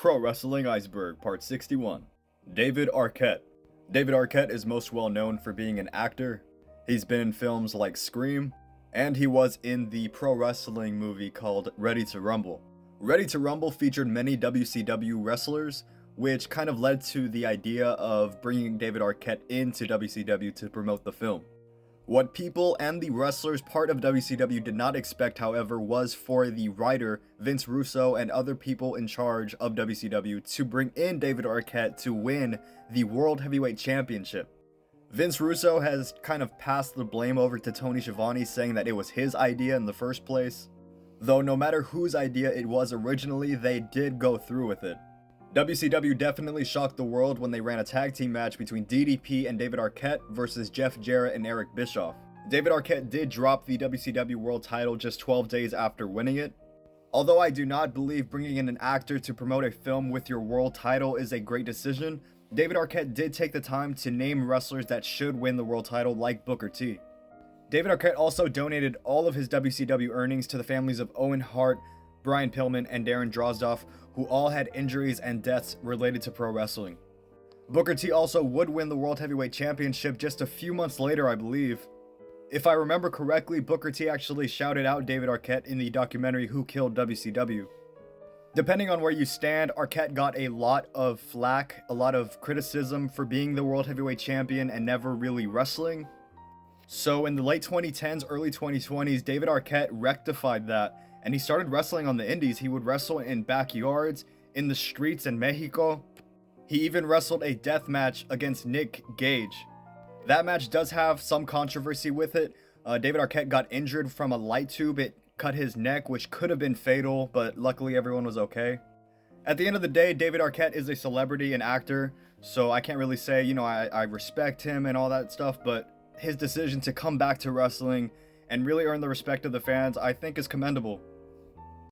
Pro Wrestling Iceberg, Part 61. David Arquette. David Arquette is most well known for being an actor. He's been in films like Scream, and he was in the pro wrestling movie called Ready to Rumble. Ready to Rumble featured many WCW wrestlers, which kind of led to the idea of bringing David Arquette into WCW to promote the film. What people and the wrestlers part of WCW did not expect, however, was for the writer, Vince Russo, and other people in charge of WCW to bring in David Arquette to win the World Heavyweight Championship. Vince Russo has kind of passed the blame over to Tony Schiavone, saying that it was his idea in the first place. Though no matter whose idea it was originally, they did go through with it. WCW definitely shocked the world when they ran a tag team match between DDP and David Arquette versus Jeff Jarrett and Eric Bischoff. David Arquette did drop the WCW World title just 12 days after winning it. Although I do not believe bringing in an actor to promote a film with your world title is a great decision, David Arquette did take the time to name wrestlers that should win the world title like Booker T. David Arquette also donated all of his WCW earnings to the families of Owen Hart, Brian Pillman, and Darren Drozdov, who all had injuries and deaths related to pro wrestling. Booker T also would win the World Heavyweight Championship just a few months later, I believe. If I remember correctly, Booker T actually shouted out David Arquette in the documentary Who Killed WCW. Depending on where you stand, Arquette got a lot of flack, a lot of criticism for being the World Heavyweight Champion and never really wrestling. So in the late 2010s, early 2020s, David Arquette rectified that, and he started wrestling on the indies. He would wrestle in backyards, in the streets in Mexico. He even wrestled a death match against Nick Gage. That match does have some controversy with it. David Arquette got injured from a light tube. It cut his neck, which could have been fatal, but luckily everyone was okay. At the end of the day, David Arquette is a celebrity and actor, so I can't really say, I respect him and all that stuff, but his decision to come back to wrestling and really earn the respect of the fans, I think, is commendable.